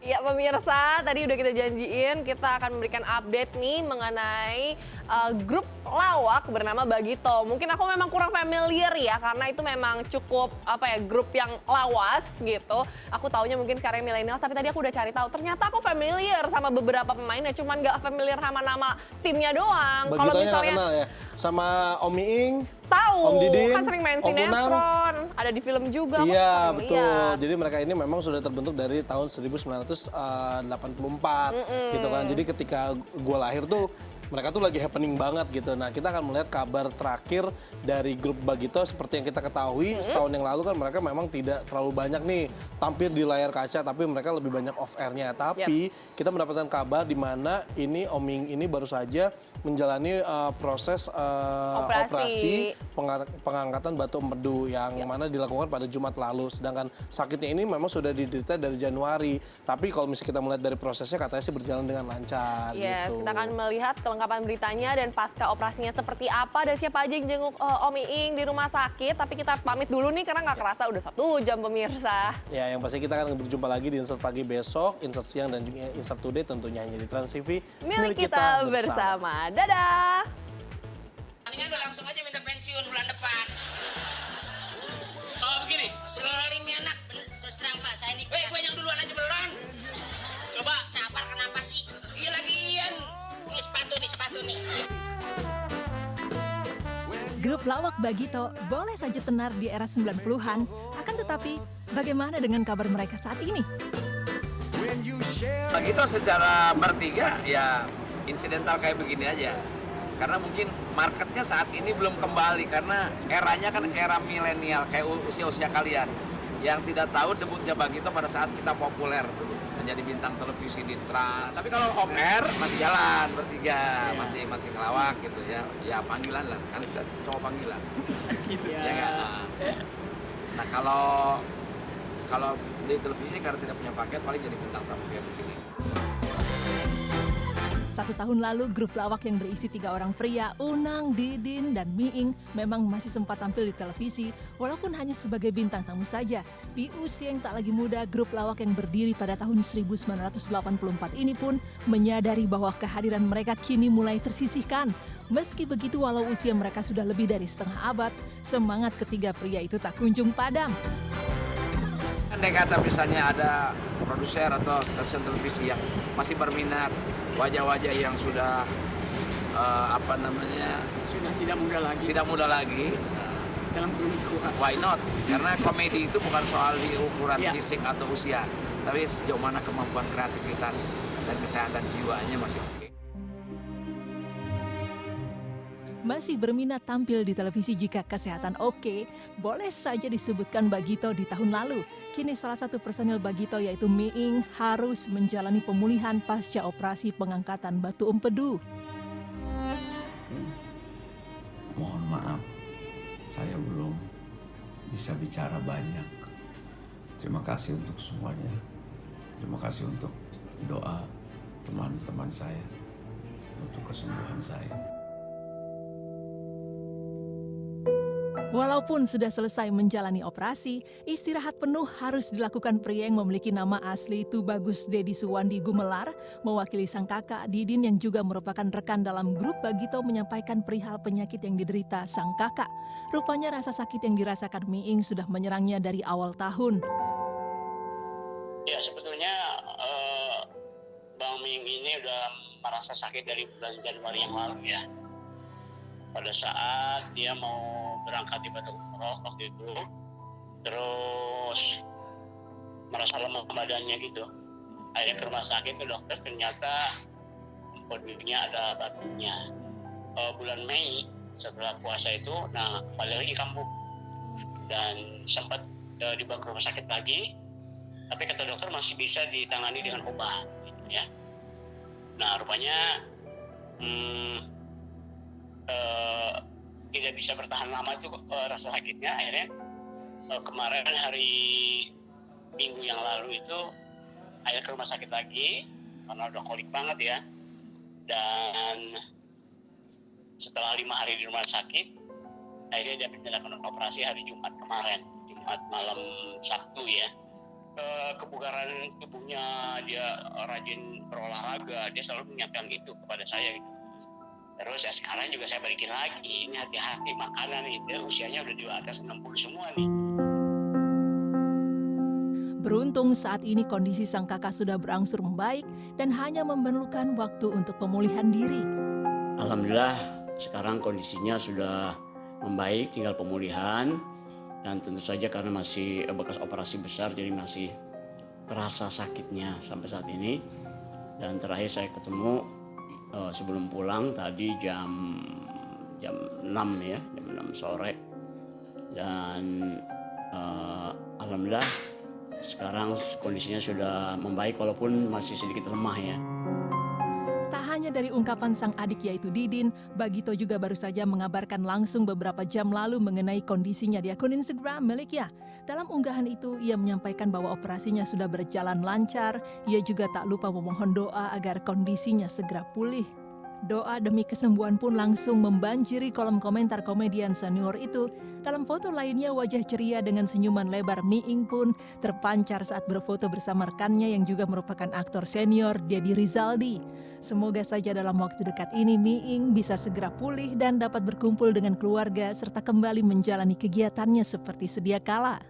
Ya pemirsa, tadi udah kita janjiin kita akan memberikan update nih mengenai grup lawak bernama Bagito. Mungkin aku memang kurang familiar ya karena itu memang cukup grup yang lawas gitu. Aku taunya mungkin karya milenial, tapi tadi aku udah cari tahu. Ternyata aku familiar sama beberapa pemainnya, cuman nggak familiar sama nama timnya doang. Kalau Bagitonya nggak misalnya kenal ya? Sama Om Iing, tahu, Om Didin, kan sering main Om Unang. sinetron, ada di film juga. Aku Iya sering betul, lihat. jadi mereka ini memang sudah terbentuk dari tahun 1984 gitu kan. Jadi ketika gue lahir tuh mereka tuh lagi happening banget gitu. Nah kita akan melihat kabar terakhir dari grup Bagito seperti yang kita ketahui setahun yang lalu kan mereka memang tidak terlalu banyak nih tampil di layar kaca, tapi mereka lebih banyak off airnya. Tapi kita mendapatkan kabar di mana ini Om Ing ini baru saja menjalani proses operasi pengangkatan batu empedu yang mana dilakukan pada Jumat lalu. Sedangkan sakitnya ini memang sudah diderita dari Januari. Tapi kalau misalnya kita melihat dari prosesnya katanya sih berjalan dengan lancar gitu. Kita akan melihat kelengkapan beritanya dan pasca operasinya seperti apa dan siapa aja yang jenguk Om Iing di rumah sakit. Tapi kita harus pamit dulu nih karena nggak kerasa udah 1 jam pemirsa. Ya, yang pasti kita akan berjumpa lagi di Insert Pagi besok, Insert Siang dan juga Insert Today tentunya hanya di Trans TV. Milik kita bersama. Dadah! Mendingan udah langsung aja minta pensiun bulan depan. Oh begini, Selin nih anak, terus terang Pak, saya nih. Gue yang duluan aja belum. coba Sabar kenapa sih? Iya lagian. Nih sepatu nih. Grup lawak Bagito boleh saja tenar di era 90-an, akan tetapi bagaimana dengan kabar mereka saat ini? Bagito secara bertiga ya insidental kayak begini aja. Karena mungkin marketnya saat ini belum kembali karena eranya kan era milenial kayak usia-usia kalian. Yang tidak tahu debutnya Bagito pada saat kita populer dulu menjadi bintang televisi di Trans. Tapi kalau off air masih jalan bertiga, masih ngelawak gitu ya. Ya panggilan lah, kan kita cowok panggilan. Ya nggak? Nah kalau di televisi karena tidak punya paket paling jadi bintang tamu kayak begini. 1 tahun lalu, grup lawak yang berisi 3 orang pria, Unang, Didin, dan Miing, memang masih sempat tampil di televisi, walaupun hanya sebagai bintang tamu saja. Di usia yang tak lagi muda, grup lawak yang berdiri pada tahun 1984 ini pun menyadari bahwa kehadiran mereka kini mulai tersisihkan. Meski begitu, walau usia mereka sudah lebih dari setengah abad, semangat ketiga pria itu tak kunjung padam. Andai kata misalnya ada produser atau stasiun televisi yang masih berminat wajah-wajah yang sudah sudah tidak muda lagi dalam kurun tua. why not? Karena komedi itu bukan soal di ukuran fisik atau usia, tapi sejauh mana kemampuan kreativitas dan kesehatan jiwanya masih oke. Masih berminat tampil di televisi jika kesehatan oke, boleh saja disebutkan Bagito di tahun lalu. Kini salah satu personil Bagito yaitu Miing harus menjalani pemulihan pasca operasi pengangkatan batu empedu. Mohon maaf, saya belum bisa bicara banyak. Terima kasih untuk semuanya. Terima kasih untuk doa teman-teman saya untuk kesembuhan saya. Walaupun sudah selesai menjalani operasi, istirahat penuh harus dilakukan pria yang memiliki nama asli Tubagus Dedi Suwandi Gumelar, mewakili sang kakak Didin yang juga merupakan rekan dalam grup Bagito menyampaikan perihal penyakit yang diderita sang kakak. Rupanya rasa sakit yang dirasakan Miing sudah menyerangnya dari awal tahun. Ya sebetulnya Bang Ming ini udah merasa sakit dari bulan Januari yang lalu ya. Pada saat dia mau berangkat ibadah umroh waktu itu, terus merasa lemah badannya gitu. Akhirnya ke rumah sakit ke dokter, ternyata empedunya ada batunya. Bulan Mei setelah puasa itu, balik lagi kambuh dan sempat dibawa ke rumah sakit lagi. Tapi kata dokter masih bisa ditangani dengan obat, gitu ya. Nah rupanya tidak bisa bertahan lama itu rasa sakitnya. Akhirnya kemarin hari Minggu yang lalu itu akhirnya ke rumah sakit lagi karena udah kolik banget ya. Dan setelah 5 hari di rumah sakit, akhirnya dia menjalankan operasi hari Jumat kemarin, Jumat malam Sabtu ya. kebugaran tubuhnya, dia rajin berolahraga, dia selalu mengingatkan itu kepada saya gitu. Terus ya sekarang juga saya balikin lagi, ini hati-hati makanan nih, dia usianya udah di atas 60 semua nih. Beruntung saat ini kondisi sang kakak sudah berangsur membaik dan hanya memerlukan waktu untuk pemulihan diri. Alhamdulillah sekarang kondisinya sudah membaik, tinggal pemulihan. Dan tentu saja karena masih bekas operasi besar, jadi masih terasa sakitnya sampai saat ini. Dan terakhir saya ketemu sebelum pulang tadi jam 6 ya, jam 6 sore. Dan alhamdulillah sekarang kondisinya sudah membaik walaupun masih sedikit lemah ya. Tak hanya dari ungkapan sang adik yaitu Didin, Bagito juga baru saja mengabarkan langsung beberapa jam lalu mengenai kondisinya di akun Instagram miliknya. Dalam unggahan itu, ia menyampaikan bahwa operasinya sudah berjalan lancar. Ia juga tak lupa memohon doa agar kondisinya segera pulih. Doa demi kesembuhan pun langsung membanjiri kolom komentar komedian senior itu. Dalam foto lainnya, wajah ceria dengan senyuman lebar Miing pun terpancar saat berfoto bersama rekannya yang juga merupakan aktor senior, Deddy Rizaldi. Semoga saja dalam waktu dekat ini Miing bisa segera pulih dan dapat berkumpul dengan keluarga serta kembali menjalani kegiatannya seperti sedia kala.